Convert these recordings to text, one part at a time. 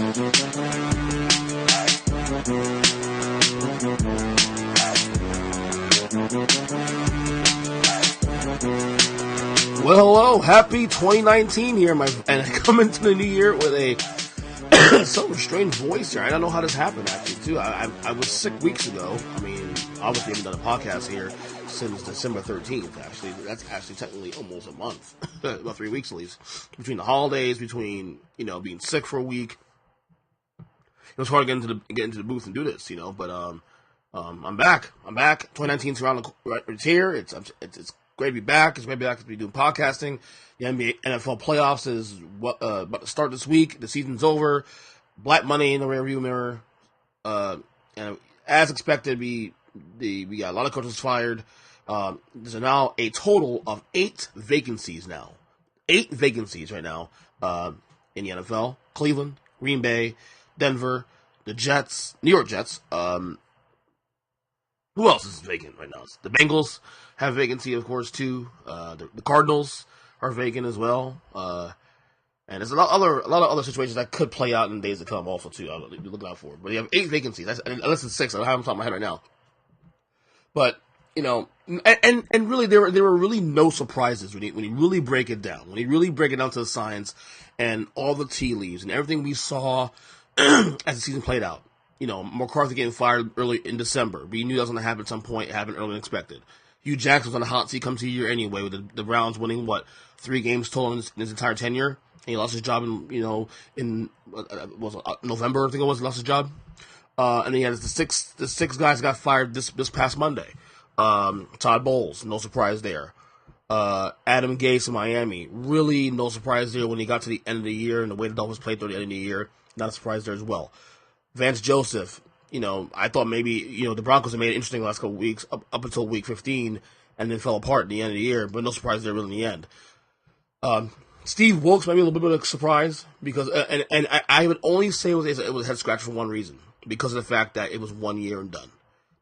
Well, hello, happy 2019 here, and coming to the new year with a somewhat strange voice here. I don't know how this happened, actually, too. I was sick weeks ago. I mean, obviously I haven't done a podcast here since December 13th, actually. That's actually technically almost a month, about 3 weeks at least. Between the holidays, between, being sick for a week. It was hard to get into the booth and do this, but I'm back. 2019's it's here. It's great to be back. It's great to be back to be doing podcasting. The NFL playoffs is about to start this week. The season's over. Black money in the rearview mirror. And as expected, we got a lot of coaches fired. There's now a total of 8 vacancies now. 8 vacancies right now in the NFL. Cleveland, Green Bay, Denver, the Jets, New York Jets. Who else is vacant right now? The Bengals have vacancy, of course, too. The Cardinals are vacant as well. And there's a lot of other situations that could play out in days to come also, too. I'll be looking out for. But you have 8 vacancies. Unless it's 6. I don't have them on top of my head right now. But, and really, there were really no surprises when you really break it down. When you really break it down to the science and all the tea leaves and everything we saw as the season played out. McCarthy getting fired early in December. We knew that was going to happen at some point. It happened earlier than expected. Hugh Jackson was on the hot seat come to the year anyway, with the Browns winning, 3 games total in his entire tenure. And he lost his job in November, I think it was, lost his job. And he had the six guys got fired this past Monday. Todd Bowles, no surprise there. Adam Gase in Miami, really no surprise there when he got to the end of the year and the way the Dolphins played through the end of the year. Not a surprise there as well. Vance Joseph, I thought maybe, the Broncos had made it interesting the last couple of weeks, up until week 15, and then fell apart at the end of the year, but no surprise there really in the end. Steve Wilkes might be a little bit of a surprise, because, and I would only say it was a head scratch for one reason, because of the fact that it was 1 year and done.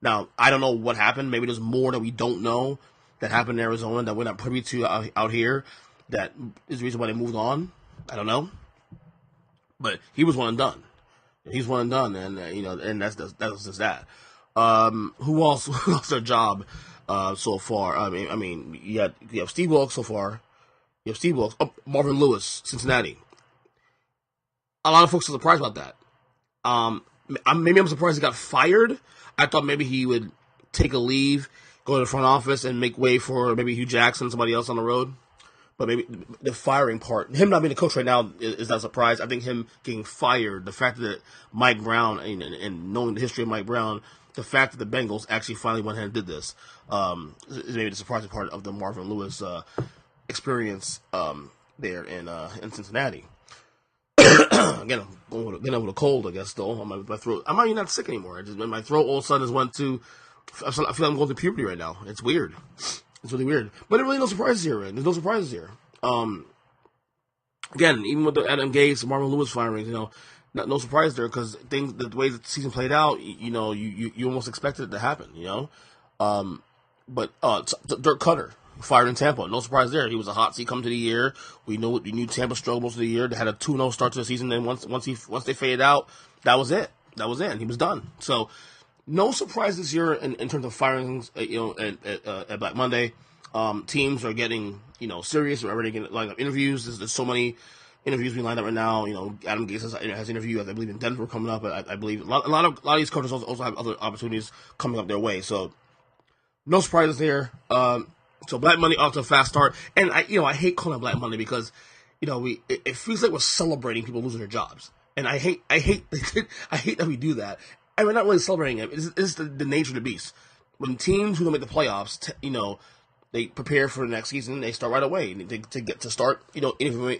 Now, I don't know what happened. Maybe there's more that we don't know that happened in Arizona that we're not privy to out here that is the reason why they moved on. I don't know. But he was one and done. He's one and done, and and that's just that. Who else lost their job so far? I mean, you have Steve Wilkes so far. You have Steve Wilkes. Marvin Lewis, Cincinnati. A lot of folks are surprised about that. Maybe I'm surprised he got fired. I thought maybe he would take a leave, go to the front office, and make way for maybe Hugh Jackson, somebody else on the road. But maybe the firing part, him not being the coach right now is not a surprise. I think him getting fired, the fact that Mike Brown, and knowing the history of Mike Brown, the fact that the Bengals actually finally went ahead and did this, is maybe the surprising part of the Marvin Lewis experience there in Cincinnati. Again, I'm getting over the cold, I guess, though, on my throat. I'm not even not sick anymore. My throat all of a sudden has went to, I feel like I'm going through puberty right now. It's weird. It's really weird. But there are really no surprises here, man. There's no surprises here. Again, even with the Adam Gase, Marvin Lewis firings, no surprise there, because the way the season played out, you almost expected it to happen, But Dirk Cutter fired in Tampa. No surprise there. He was a hot seat coming to the year. We knew Tampa struggled most of the year. They had a 2-0 start to the season. Then once they faded out, that was it. And he was done. So, no surprises here in terms of firings, at Black Monday. Teams are getting, serious. We're already getting lined up interviews. There's so many interviews being lined up right now. Adam Gase has an interview, I believe, in Denver coming up. I believe a lot of these coaches also have other opportunities coming up their way. So, no surprises there. So Black Monday off to a fast start. And I hate calling it Black Monday because, it feels like we're celebrating people losing their jobs. And I hate that we do that. And we're not really celebrating it. It's the nature of the beast. When teams who don't make the playoffs, they prepare for the next season. They start right away to start, interviewing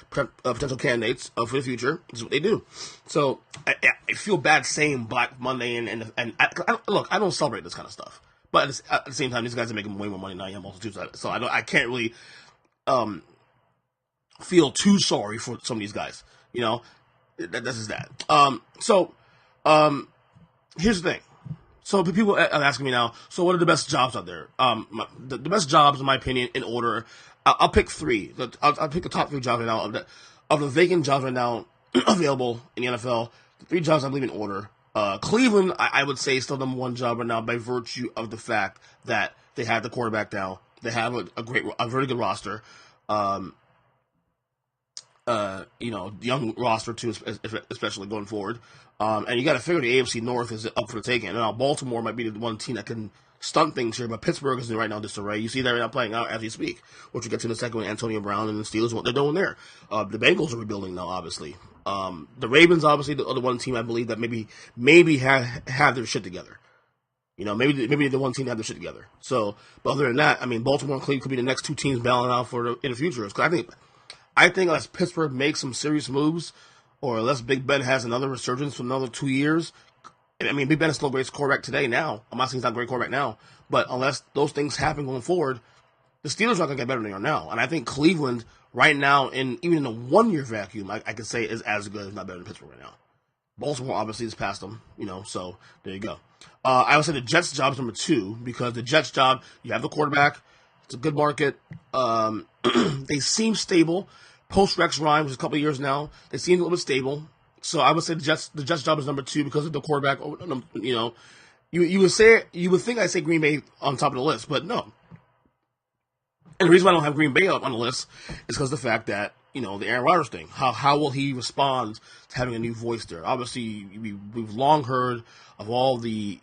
potential candidates for the future. This is what they do. So I feel bad saying Black Monday, and look, I don't celebrate this kind of stuff. But at the same time, these guys are making way more money than I am also too. So I can't really feel too sorry for some of these guys. That's just that. Here's the thing. So people are asking me now, so what are the best jobs out there? The best jobs, in my opinion, in order, I'll pick 3. I'll pick the top 3 jobs right now. Of the vacant jobs right now available in the NFL. The 3 jobs, I believe, in order. Cleveland, I would say, is still number 1 job right now by virtue of the fact that they have the quarterback now. They have a very good roster. Young roster too, especially going forward. And you got to figure the AFC North is up for the taking. And now Baltimore might be the one team that can stunt things here, but Pittsburgh is right now disarray. You see that right now playing out as we speak, which we get to in a second with Antonio Brown and the Steelers, what they're doing there. The Bengals are rebuilding now, obviously. The Ravens, obviously, the other one team I believe that maybe have their shit together. Maybe the one team that have their shit together. So, but other than that, I mean, Baltimore and Cleveland could be the next 2 teams battling out in the future. Because I think unless Pittsburgh makes some serious moves, or unless Big Ben has another resurgence for another 2 years, I mean, Big Ben is still a great quarterback today now. I'm not saying he's not a great quarterback now, but unless those things happen going forward, the Steelers are not going to get better than they are now. And I think Cleveland right now, even in a 1-year vacuum, I could say is as good, if not better than Pittsburgh right now. Baltimore obviously has passed them, so there you go. I would say the Jets' job is number 2 because the Jets' job, you have the quarterback. It's a good market. They seem stable. Post-Rex Ryan, which is a couple of years now, they seem a little bit stable. So I would say the Jets' job is number 2 because of the quarterback. You would think I'd say Green Bay on top of the list, but no. And the reason why I don't have Green Bay up on the list is because of the fact that, the Aaron Rodgers thing. How will he respond to having a new voice there? Obviously, we've long heard of all the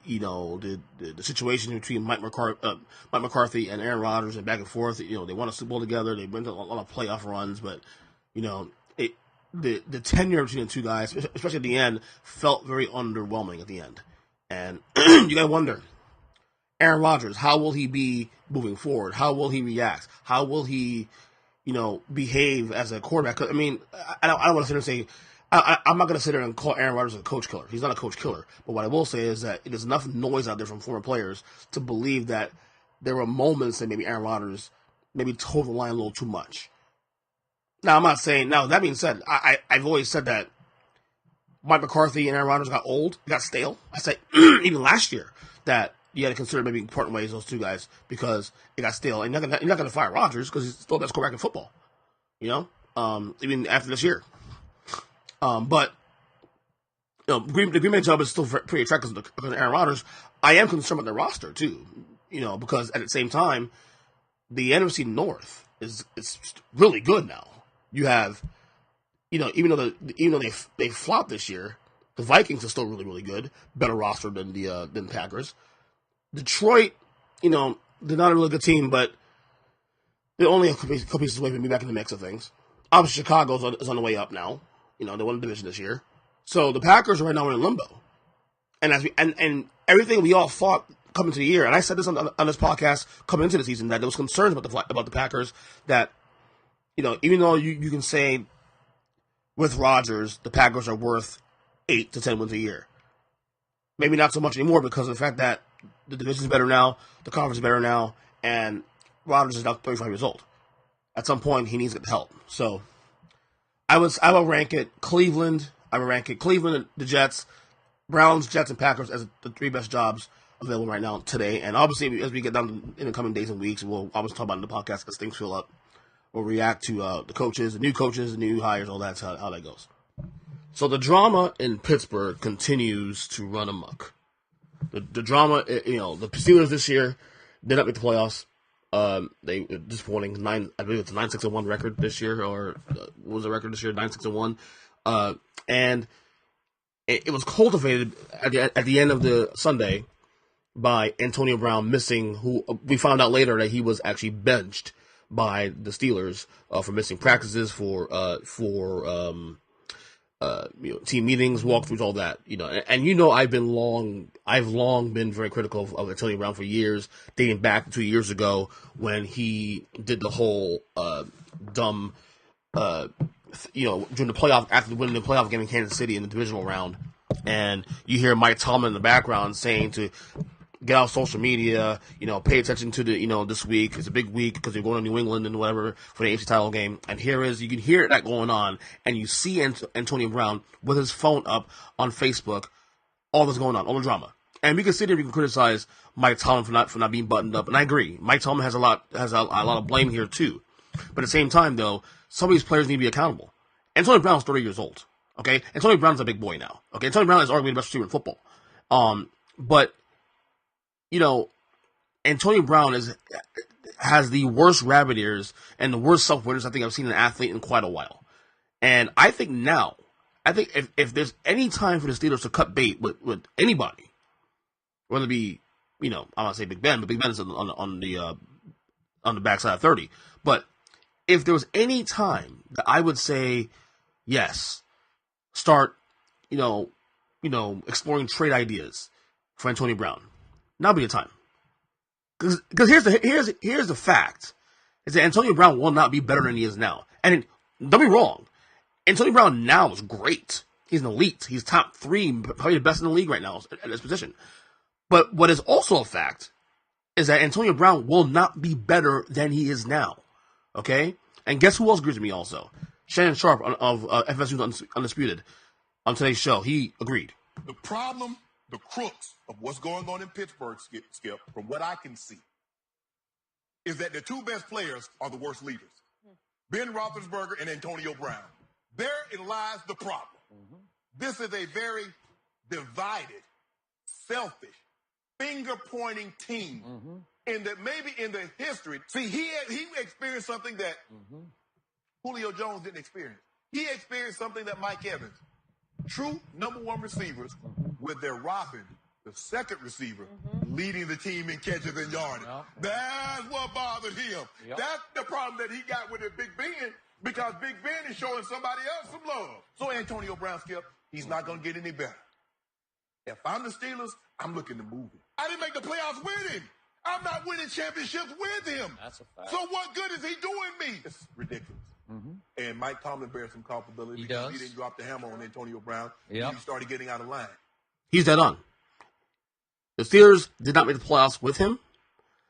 situation between Mike McCarthy and Aaron Rodgers and back and forth. They won a Super Bowl together. They went to a lot of playoff runs, but the tenure between the 2 guys, especially at the end, felt very underwhelming at the end. And you got to wonder, Aaron Rodgers, how will he be moving forward? How will he react? How will he, behave as a quarterback? I mean, I don't want to sit there and say, I'm not going to sit there and call Aaron Rodgers a coach killer. He's not a coach killer. But what I will say is that there's enough noise out there from former players to believe that there were moments that maybe Aaron Rodgers maybe told the line a little too much. Now, I'm not saying, now, that being said, I've always said that Mike McCarthy and Aaron Rodgers got old, got stale. I said, even last year, that you had to consider maybe parting ways, those 2 guys, because it got stale. And you're not going to fire Rodgers because he's still the best quarterback in football, even after this year. But the Green Bay job is still pretty attractive because of Aaron Rodgers. I am concerned about the roster too, because at the same time, the NFC North is really good now. You have, even though they flopped this year, the Vikings are still really, really good, better roster than the Packers. Detroit, they're not a really good team, but they're only a couple pieces away from being back in the mix of things. Obviously, Chicago is on the way up now. They won the division this year. So the Packers are right now in limbo. And and everything we all thought coming to the year, and I said this on this podcast coming into the season, that there was concerns about the Packers, that, even though you can say with Rodgers, the Packers are worth 8 to 10 wins a year. Maybe not so much anymore because of the fact that the division's better now, the conference is better now, and Rodgers is now 35 years old. At some point, he needs to get the help. So I will rank it Cleveland. I will rank it Cleveland, the Jets, Browns, Jets, and Packers as the 3 best jobs available right now today. And obviously, as we get down in the coming days and weeks, we'll obviously talk about it in the podcast as things fill up. We'll react to the coaches, the new hires, all that, how that goes. So the drama in Pittsburgh continues to run amok. The drama, the Steelers this year did not make the playoffs. They were disappointing. I believe it's a 9-6-1 record this year, or what was the record this year? 9-6-1. And it was cultivated at the end of the Sunday by Antonio Brown missing, who we found out later that he was actually benched by the Steelers for missing practices, for team meetings, walkthroughs, all that, and I've long been very critical of Antonio Brown for years, dating back 2 years ago when he did the whole dumb, during the playoff, after winning the playoff game in Kansas City in the divisional round, and you hear Mike Tomlin in the background saying to get out social media, pay attention to the, this week. It's a big week because they're going to New England and whatever for the AFC title game. And you can hear that going on, and you see Antonio Brown with his phone up on Facebook, all this going on, all the drama. And we can sit here, we can criticize Mike Tomlin for not being buttoned up, and I agree. Mike Tomlin has a lot of blame here too. But at the same time, though, some of these players need to be accountable. Antonio Brown's 30 years old. Okay, Antonio Brown's a big boy now. Okay, Antonio Brown is arguably the best receiver in football. But Antonio Brown has the worst rabbit ears and the worst self-awareness I think I've seen an athlete in quite a while. And I think if there's any time for the Steelers to cut bait with anybody, whether it be, I'm not say Big Ben, but Big Ben is on the backside of 30. But if there was any time that I would say, yes, start, exploring trade ideas for Antonio Brown, now'd be the time. Because here's the fact, is that Antonio Brown will not be better than he is now. And don't be wrong, Antonio Brown now is great. He's an elite. He's top 3, probably the best in the league right now at this position. But what is also a fact is that Antonio Brown will not be better than he is now. Okay? And guess who else agrees with me also? Shannon Sharp of FSU's Undisputed on today's show. He agreed. The problem, the crux of what's going on in Pittsburgh, Skip, from what I can see, is that the 2 best players are the worst leaders. Ben Roethlisberger and Antonio Brown. Therein lies the problem. This is a very divided, selfish, finger-pointing team. And that maybe in the history, see, he experienced something that Julio Jones didn't experience. He experienced something that Mike Evans, true number 1 receivers, with their robbing the second receiver, leading the team in catches and yardage. That's what bothered him. That's the problem that he got with Big Ben, because Big Ben is showing somebody else some love. So Antonio Brown, Skip, he's not going to get any better. If I'm the Steelers, I'm looking to move him. I didn't make the playoffs with him. I'm not winning championships with him. That's a fact. So what good is he doing me? It's ridiculous. And Mike Tomlin bears some culpability because he didn't drop the hammer on Antonio Brown. He started getting out of line. He's dead on. The Steelers did not make the playoffs with him.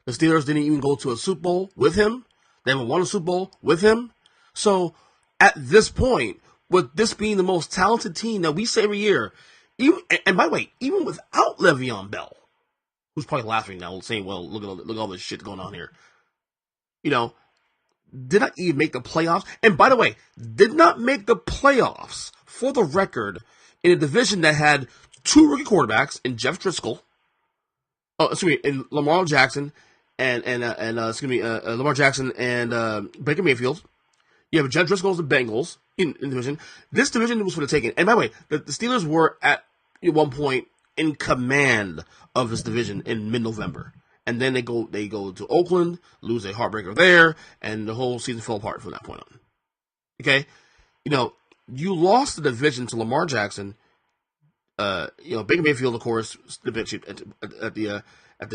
The Steelers didn't even go to a Super Bowl with him. They haven't won a Super Bowl with him. So at this point, with this being the most talented team that we say every year, and by the way, even without Le'Veon Bell, who's probably laughing now, saying, well, look at all this shit going on here. Did not even make the playoffs. And by the way, did not make the playoffs, for the record, in a division that had 2 rookie quarterbacks in Jeff Driscoll, in Lamar Jackson, and Lamar Jackson and Baker Mayfield. You have Jeff Driscoll's the Bengals in the division. This division was for the taking. And by the way, the Steelers were at one point in command of this division in mid-November. And then they go to Oakland, lose a heartbreaker there, and the whole season fell apart from that point on. Okay? You lost the division to Lamar Jackson, Baker Mayfield, of course, at the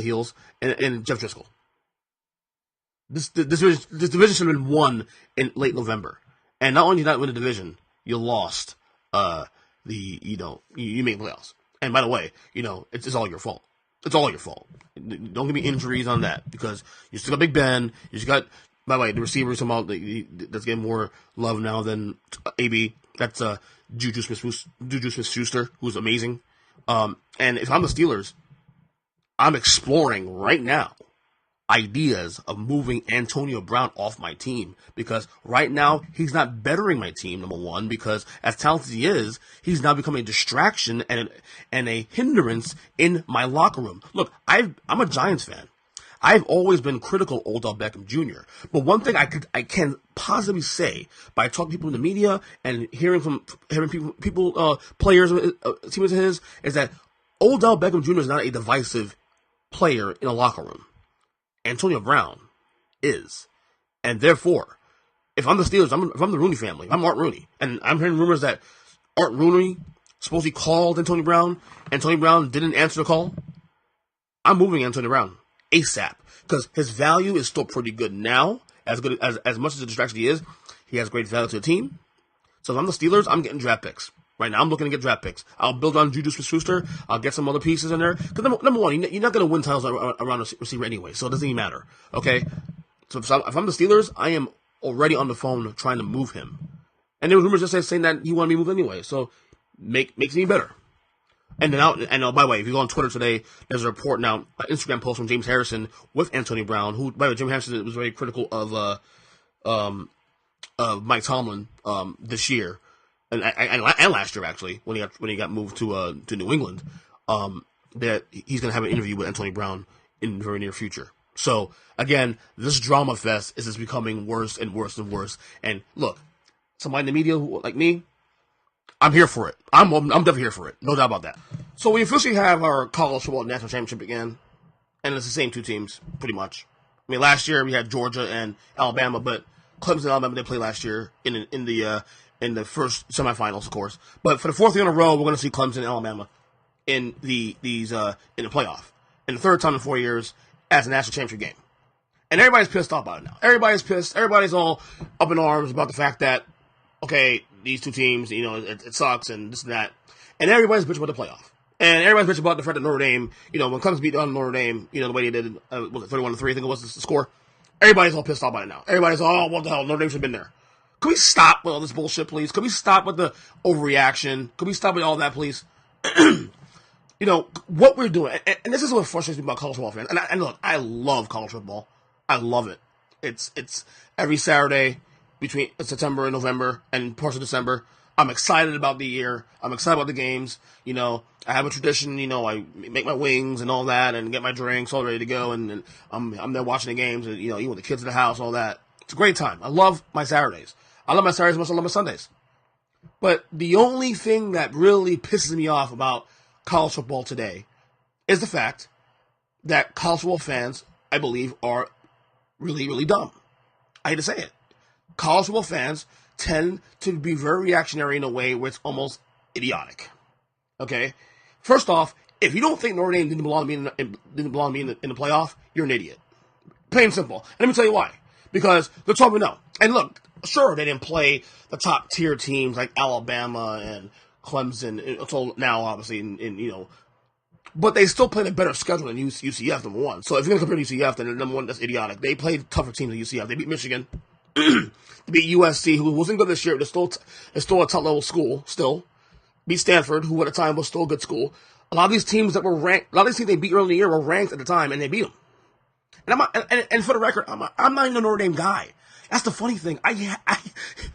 heels, and Jeff Driscoll. This division should have been won in late November. And not only did you not win the division, you lost you made playoffs. And by the way, it's all your fault. It's all your fault. Don't give me injuries on that, because you still got Big Ben. You just got, by the way, the receivers that's getting more love now than AB. That's Juju Smith-Schuster, who's amazing. And if I'm the Steelers, I'm exploring right now ideas of moving Antonio Brown off my team, because right now he's not bettering my team, number one, because as talented as he is, he's now becoming a distraction and a hindrance in my locker room. Look, I'm a Giants fan. I've always been critical of Odell Beckham Jr., but one thing I can positively say by talking to people in the media and hearing people players, teammates of his, is that Odell Beckham Jr. is not a divisive player in a locker room. Antonio Brown is. And therefore, if I'm the Steelers, if I'm the Rooney family, if I'm Art Rooney, and I'm hearing rumors that Art Rooney supposedly called Antonio Brown didn't answer the call, I'm moving Antonio Brown ASAP, because his value is still pretty good now, as much as a distraction he is. He has great value to the team. So if I'm the Steelers, I'm getting draft picks. Right now, I'm looking to get draft picks. I'll build on Juju Smith-Schuster. I'll get some other pieces in there. Because number one, you're not going to win titles around a receiver anyway, so it doesn't even matter. Okay? So if I'm the Steelers, I am already on the phone trying to move him. And there were rumors just saying that he wanted me to move anyway, so makes me better. And then by the way, if you go on Twitter today, there's a report now, an Instagram post from James Harrison with Antonio Brown, who, by the way, James Harrison was very critical of Mike Tomlin this year. and last year actually when he got moved to New England, that he's going to have an interview with Antonio Brown in the very near future. So again, this drama fest is just becoming worse and worse and worse. And look, somebody in the media like me, I'm here for it. I'm definitely here for it. No doubt about that. So we officially have our college football national championship again, and it's the same two teams pretty much. I mean, last year we had Georgia and Alabama, but Clemson and Alabama did play last year in the first semifinals, of course. But for the fourth year in a row, we're going to see Clemson and Alabama in the playoff. In the third time in 4 years as a national championship game. And everybody's pissed off about it now. Everybody's pissed. Everybody's all up in arms about the fact that, okay, these two teams, it sucks and this and that. And everybody's bitching about the playoff. And everybody's bitching about the fact that Notre Dame, when Clemson beat Notre Dame, the way they did, was it 31-3, I think it was the score. Everybody's all pissed off about it now. Everybody's all, oh, what the hell, Notre Dame should have been there. Can we stop with all this bullshit, please? Can we stop with the overreaction? Can we stop with all that, please? What we're doing, and this is what frustrates me about college football fans. And look, I love college football. I love it. It's every Saturday between September and November and parts of December. I'm excited about the year. I'm excited about the games. I have a tradition. I make my wings and all that, and get my drinks all ready to go. And I'm there watching the games. And even with the kids in the house, all that. It's a great time. I love my Saturdays. I love my Saturdays as much as I love my Sundays. But the only thing that really pisses me off about college football today is the fact that college football fans, I believe, are really, really dumb. I hate to say it. College football fans tend to be very reactionary in a way where it's almost idiotic. Okay? First off, if you don't think Notre Dame didn't belong to be in the playoff, you're an idiot. Plain and simple. And let me tell you why. Because they're talking no. And look, sure, they didn't play the top tier teams like Alabama and Clemson until now, obviously, but they still played a better schedule than UCF, number one. So if you're going to compare to UCF, then number one, that's idiotic. They played tougher teams than UCF. They beat Michigan. They beat USC, who wasn't good this year. It's still a top-level school, still. Beat Stanford, who at the time was still a good school. A lot of these teams that were ranked, a lot of these teams they beat early in the year were ranked at the time, and they beat them. And for the record, I'm not even a Notre Dame guy. That's the funny thing. I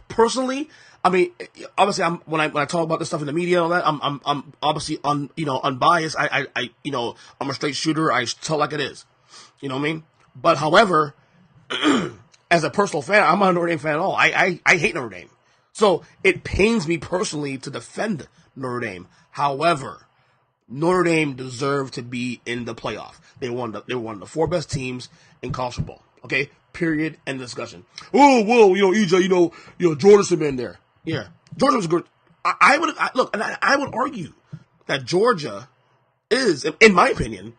personally, obviously, when I talk about this stuff in the media and all that, I'm obviously unbiased. I'm a straight shooter. I tell like it is. You know what I mean? But however, as a personal fan, I'm not a Notre Dame fan at all. I hate Notre Dame. So it pains me personally to defend Notre Dame. However, Notre Dame deserved to be in the playoff. They were one of the four best teams in college football. Okay? Period. End of discussion. Oh, well, EJ, Georgia should have been there. Yeah. Georgia was good. I would argue that Georgia is, in my opinion,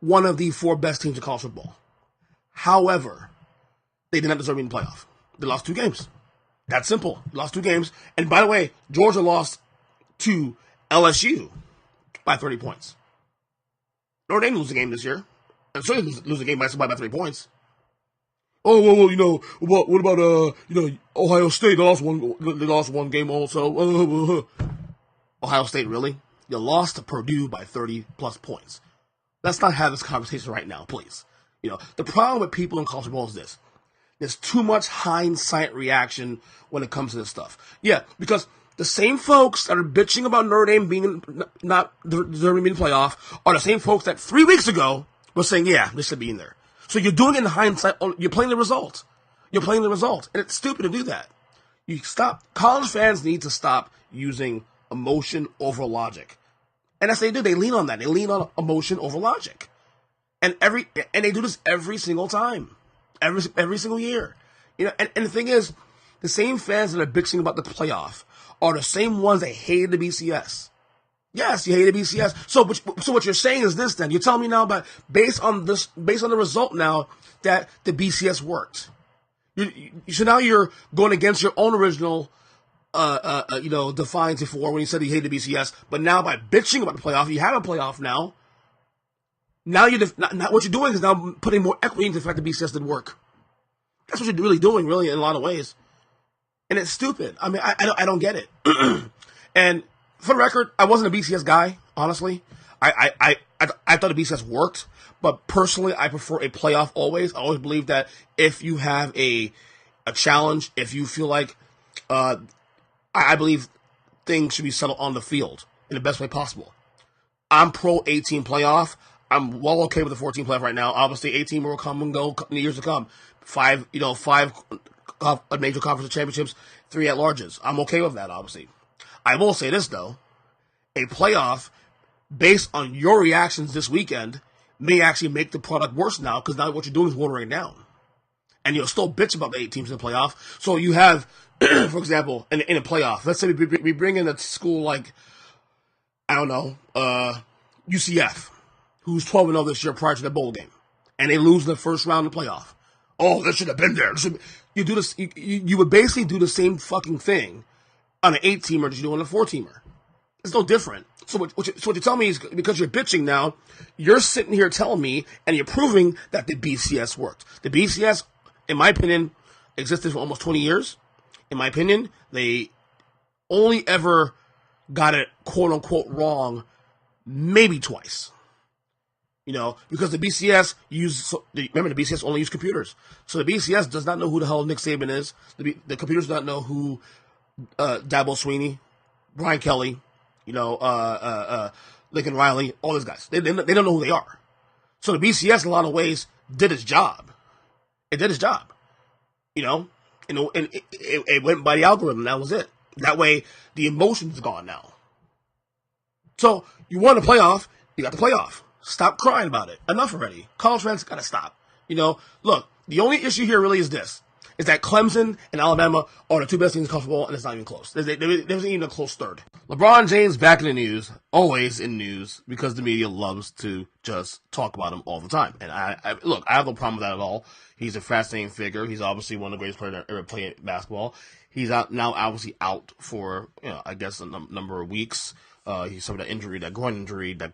one of the four best teams in college football. However, they did not deserve to be in the playoff. They lost 2 games. That's simple. Lost 2 games. And by the way, Georgia lost to LSU by 30 points. Notre Dame lose a game this year. And so they lose a game by 3 points. Oh, well, what about, Ohio State? They lost one game also. Ohio State, really? You lost to Purdue by 30-plus points. Let's not have this conversation right now, please. The problem with people in college football is this. There's too much hindsight reaction when it comes to this stuff. Yeah, because the same folks that are bitching about Notre Dame being not deserving to be in the playoff are the same folks that 3 weeks ago were saying, yeah, they should be in there. So you're doing it in hindsight. You're playing the result. And it's stupid to do that. College fans need to stop using emotion over logic. And as they do, they lean on that. They lean on emotion over logic. And they do this every single time. Every single year. And the thing is, the same fans that are bitching about the playoff are the same ones that hated the BCS. Yes, you hated BCS. So what you're saying is this then. You're telling me now based on the result now that the BCS worked. So now you're going against your own original defiance before when you said you hated the BCS, but now by bitching about the playoff, you have a playoff now. Now what you're doing is now putting more equity into the fact that BCS didn't work. That's what you're really doing, really, in a lot of ways. And it's stupid. I don't get it. And for the record, I wasn't a BCS guy, honestly. I thought the BCS worked, but personally, I prefer a playoff always. I always believe that if you have a challenge, if you feel like, I believe things should be settled on the field in the best way possible. I'm pro 18 playoff. I'm well okay with the 14 playoff right now. Obviously, 18 will come and go in the years to come. Five major conference championships, 3 at-larges. I'm okay with that, obviously. I will say this, though. A playoff, based on your reactions this weekend, may actually make the product worse now, because now what you're doing is watering it down. And you'll still bitch about the 8 teams in the playoff. So you have, for example, in a playoff, let's say we bring in a school like, I don't know, UCF, who's 12-0 this year prior to the bowl game, and they lose in the first round of the playoff. Oh, they should have been there. You do this. You would basically do the same fucking thing on an 8-teamer that you do on a 4-teamer. It's no different. So what you tell me is, because you're bitching now, you're sitting here telling me, and you're proving that the BCS worked. The BCS, in my opinion, existed for almost 20 years. In my opinion, they only ever got it quote-unquote wrong maybe twice. Because the BCS remember, the BCS only used computers. So the BCS does not know who the hell Nick Saban is. The computers do not know who Dabo Sweeney, Brian Kelly, Lincoln Riley, all those guys. They don't know who they are. So the BCS, in a lot of ways, did its job. It did its job. And it went by the algorithm. That was it. That way, the emotion's gone now. So you won the playoff. You got the playoff. Stop crying about it. Enough already. College fans gotta stop. Look, the only issue here really is this. Is that Clemson and Alabama are the 2 best teams in college football, and it's not even close. There wasn't even a close third. LeBron James back in the news, always in news, because the media loves to just talk about him all the time. And I have no problem with that at all. He's a fascinating figure. He's obviously one of the greatest players to ever play basketball. He's obviously out for, I guess, a number of weeks. He suffered that injury, that groin injury, that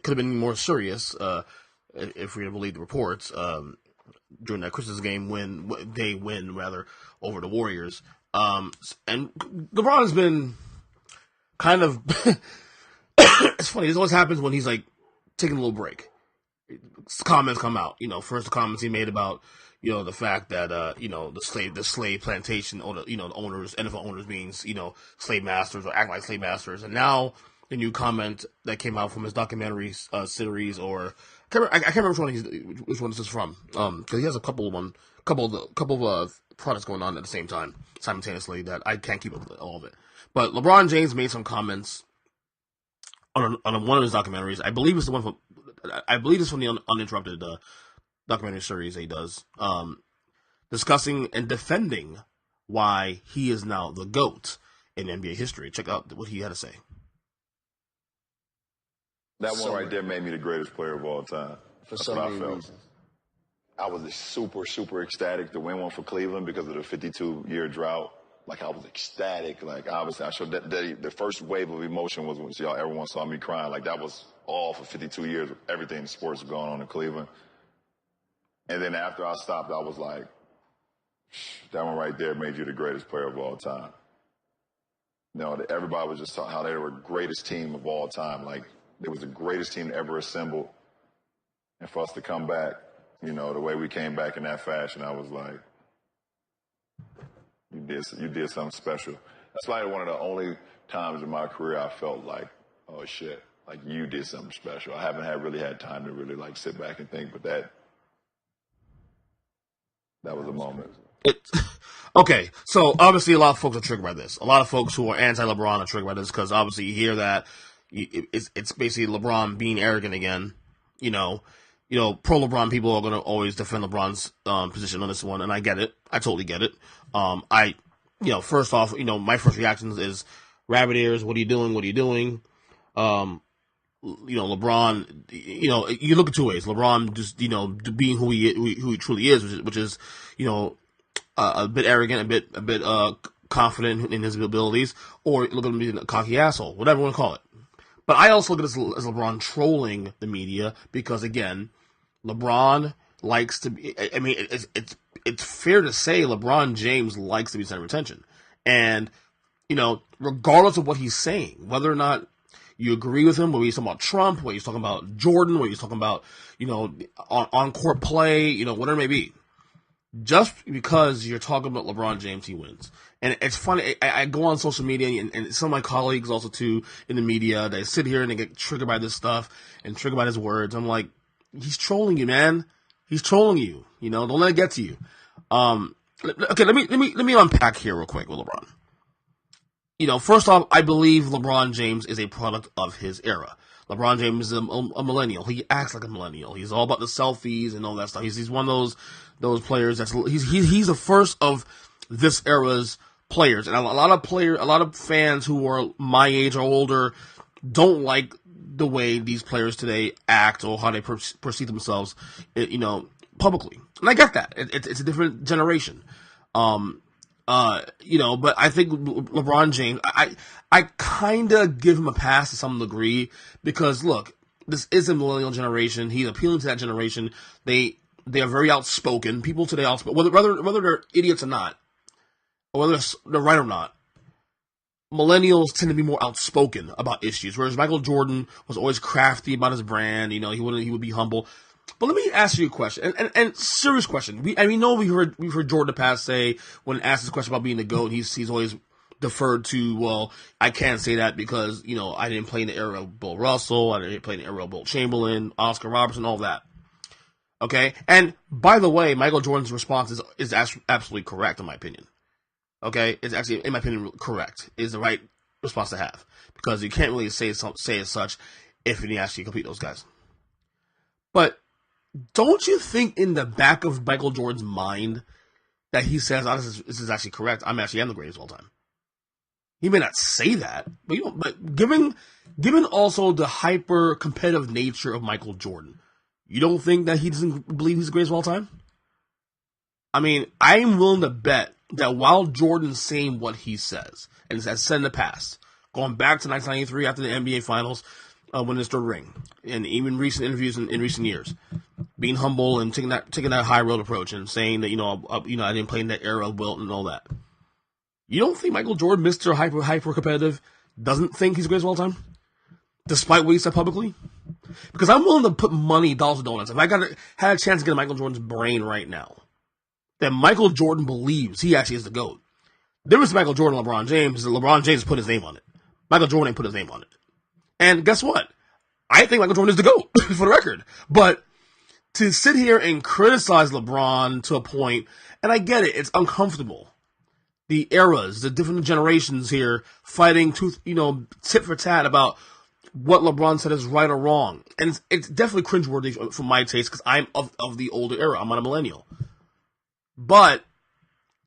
could have been more serious, if we're to believe the reports, during that Christmas game they win over the Warriors. And LeBron has been kind of, it's funny, this always happens when he's like taking a little break. Comments come out, first the comments he made about, the fact that, the slave plantation, or the owners, NFL owners being, slave masters or act like slave masters. And now the new comment that came out from his documentary series, or I can't remember which one this is from, because he has a couple of products going on at the same time, simultaneously, that I can't keep up with all of it. But LeBron James made some comments on one of his documentaries. I believe it's from the Uninterrupted documentary series that he does, discussing and defending why he is now the GOAT in NBA history. Check out what he had to say. That one right there made me the greatest player of all time. For so many reasons. I was super, super ecstatic to win one for Cleveland because of the 52-year drought. Like, I was ecstatic. Like, obviously, I showed that the first wave of emotion was when everyone saw me crying. Like, that was all for 52 years of everything in sports going on in Cleveland. And then after I stopped, I was like, that one right there made you the greatest player of all time. Everybody was just talking how they were the greatest team of all time. Like, it was the greatest team ever assembled. And for us to come back, the way we came back in that fashion, I was like, you did something special. That's like one of the only times in my career I felt like, oh shit, like you did something special. I haven't really had time to really like sit back and think, but that was a moment. Okay, so obviously a lot of folks are triggered by this. A lot of folks who are anti-LeBron are triggered by this because obviously you hear that it's basically LeBron being arrogant again. Pro LeBron people are going to always defend LeBron's position on this one, and I get it. I totally get it. First off, my first reaction is rabbit ears. What are you doing? What are you doing? LeBron. You look at 2 ways. LeBron just being who he truly is, which is a bit arrogant, a bit confident in his abilities, or a little bit of a cocky asshole, whatever you want to call it. But I also look at this as LeBron trolling the media because, again, LeBron likes to be. I mean, it's fair to say LeBron James likes to be center of attention, and regardless of what he's saying, whether or not you agree with him, whether he's talking about Trump, whether he's talking about Jordan, whether he's talking about on court play, whatever it may be, just because you're talking about LeBron James, he wins. And it's funny, I go on social media, and some of my colleagues also too in the media, they sit here and they get triggered by this stuff and triggered by his words. I'm like, he's trolling you, man. He's trolling you. Don't let it get to you. Okay, let me unpack here real quick with LeBron. First off, I believe LeBron James is a product of his era. LeBron James is a millennial. He acts like a millennial. He's all about the selfies and all that stuff. He's one of those players he's the first of this era's players. And a lot of fans who are my age or older don't like the way these players today act or how they perceive themselves, publicly. And I get that. It's a different generation. But I think LeBron James, I kind of give him a pass to some degree because, look, this is a millennial generation. He's appealing to that generation. They are very outspoken. People today outspoken, whether they're idiots or not, or whether they're right or not. Millennials tend to be more outspoken about issues, whereas Michael Jordan was always crafty about his brand. He would be humble. But let me ask you a question, and serious question. We know we've heard Jordan past say when asked this question about being the GOAT, he's always deferred to, well, I can't say that because I didn't play in the era of Bill Russell, I didn't play in the era of Bill Chamberlain, Oscar Robertson, all that. Okay, and by the way, Michael Jordan's response is absolutely correct in my opinion. Okay, it's actually, in my opinion, correct. Is the right response to have because you can't really say as such if you actually compete those guys. But don't you think in the back of Michael Jordan's mind that he says, "Oh, this is actually correct. I'm the greatest of all time." He may not say that, but given also the hyper competitive nature of Michael Jordan, you don't think that he doesn't believe he's the greatest of all time? I mean, I'm willing to bet that while Jordan's saying what he says, and has said in the past, going back to 1993 after the NBA Finals, winning his third ring, and even recent interviews in recent years, being humble and taking that high road approach and saying that I didn't play in that era of Wilt and all that. You don't think Michael Jordan, Mr. Hyper competitive, doesn't think he's the greatest of all time, despite what he said publicly? Because I'm willing to put money, dollars to donuts, if I had a chance to get in Michael Jordan's brain right now, that Michael Jordan believes he actually is the GOAT. There was Michael Jordan and LeBron James, and LeBron James put his name on it. Michael Jordan ain't put his name on it. And guess what? I think Michael Jordan is the GOAT, for the record. But to sit here and criticize LeBron to a point, and I get it, it's uncomfortable. The eras, the different generations here fighting tit for tat about what LeBron said is right or wrong. And it's definitely cringeworthy for my taste because I'm of the older era. I'm not a millennial. But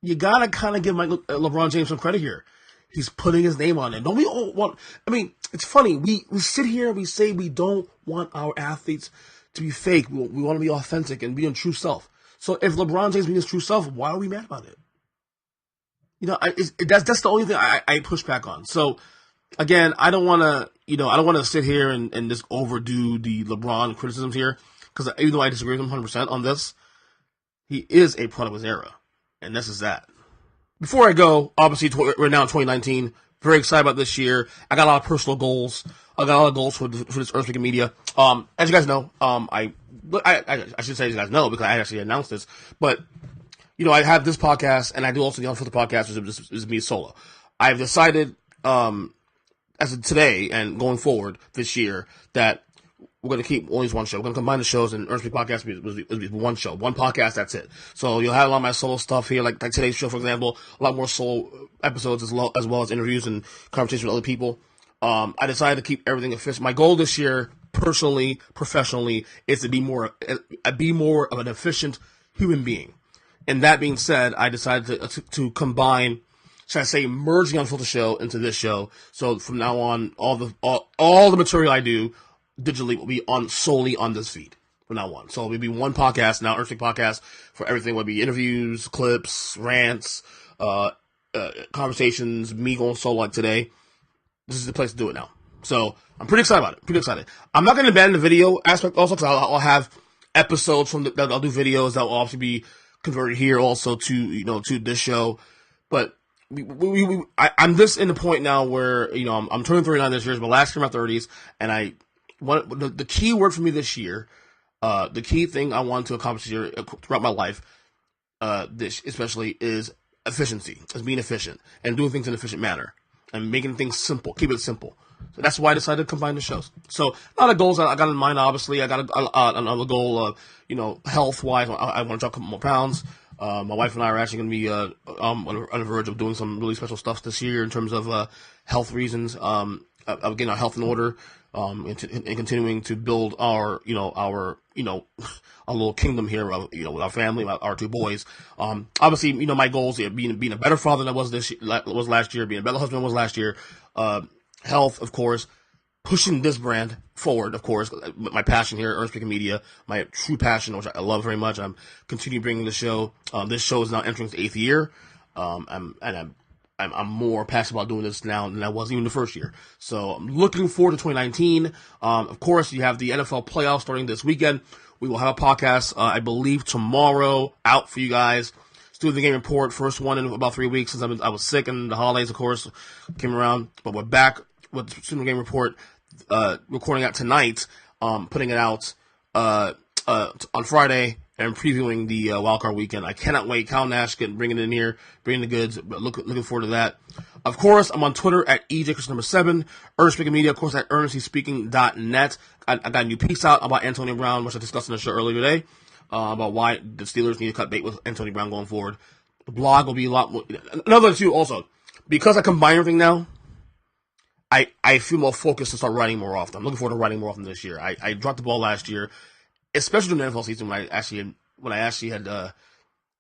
you gotta kind of give LeBron James some credit here. He's putting his name on it. Don't we all want... I mean, it's funny. We sit here and we say we don't want our athletes to be fake. We want to be authentic and be their true self. So if LeBron James being his true self, why are we mad about it? That's the only thing I push back on. So, again, I don't want to sit here and just overdo the LeBron criticisms here. Because even though I disagree with him 100% on this, he is a product of his era. And this is that. Before I go, obviously, we're now in 2019. Very excited about this year. I got a lot of personal goals. I got a lot of goals for this Earnestly media. As you guys know, I should say you guys know because I actually announced this. But, I have this podcast, and I do also the Unfiltered podcast, which is me solo. I've decided, as of today and going forward this year, that we're going to keep only one show. We're going to combine the shows, and Earnestly podcast will be one show. One podcast, that's it. So you'll have a lot of my solo stuff here, like today's show, for example, a lot more solo episodes as well as interviews and conversations with other people. I decided to keep everything efficient. My goal this year, personally, professionally, is to be more of an efficient human being. And that being said, I decided to combine, should I say, merge the Unfiltered show into this show. So from now on, all the material I do digitally will be solely on this feed from now on. So it'll be one podcast now, Earnestly podcast, for everything. Will be interviews, clips, rants, conversations, me going solo like today. This is the place to do it now. So I'm pretty excited about it. Pretty excited. I'm not going to abandon the video aspect also because I'll have episodes I'll do videos that will obviously be converted here also to this show. But I'm just in the point now where I'm turning 39 this year. It's my last year in my 30s, and the key word for me this year, the key thing I want to accomplish here throughout my life this especially is efficiency, is being efficient and doing things in an efficient manner and making things simple, keep it simple. So that's why I decided to combine the shows. So a lot of goals I got in mind, obviously. I got another goal, health-wise. I want to drop a couple more pounds. My wife and I are actually going to be on the verge of doing some really special stuff this year in terms of health reasons, of getting our health in order, and continuing to build our a little kingdom here, with our family, our two boys. Obviously, my goals are being a better father than I was last year, being a better husband than I was last year. Health, of course, pushing this brand forward, of course, my passion here, Earnestly Media, my true passion, which I love very much. I'm continuing bringing the show. This show is now entering its 8th year. I'm more passionate about doing this now than I was even the first year. So I'm looking forward to 2019. Of course, you have the NFL playoffs starting this weekend. We will have a podcast, I believe, tomorrow out for you guys. Student of the Game Report, first one in about 3 weeks since I was sick, and the holidays, of course, came around. But we're back with the Student of the Game Report, recording it tonight, putting it out on Friday, and previewing the wildcard weekend. I cannot wait. Kyle Nash bringing it in here, bringing the goods. But looking forward to that. Of course, I'm on Twitter at EJ Christian 7, Earnestly Media, of course, at earnestlyspeaking.net. I got a new piece out about Antonio Brown, which I discussed in the show earlier today, about why the Steelers need to cut bait with Antonio Brown going forward. The blog will be a lot more. Another too, also, because I combine everything now, I feel more focused to start writing more often. I'm looking forward to writing more often this year. I dropped the ball last year, especially during the NFL season when I actually had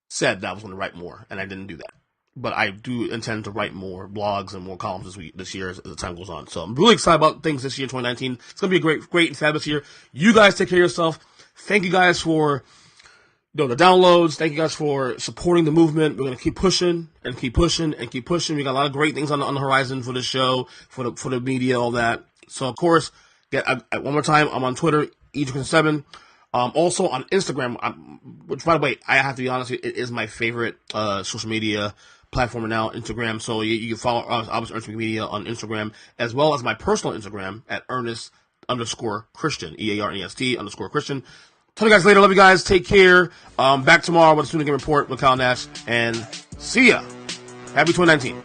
said that I was going to write more, and I didn't do that. But I do intend to write more blogs and more columns this year as the time goes on. So I'm really excited about things this year, 2019. It's going to be a great and fabulous year. You guys take care of yourself. Thank you guys for the downloads. Thank you guys for supporting the movement. We're going to keep pushing and keep pushing and keep pushing. We got a lot of great things on the horizon for the show, for the media, all that. So, of course, one more time, I'm on Twitter, EJ7. Also on Instagram, which, by the way, I have to be honest, it is my favorite social media platform now, Instagram. So you can follow obviously Earnestly Media on Instagram, as well as my personal Instagram at Earnest_Christian, EARNEST_Christian. Talk to you guys later. Love you guys. Take care. Back tomorrow with the Student Game Report with Kyle Nash. And see ya. Happy 2019.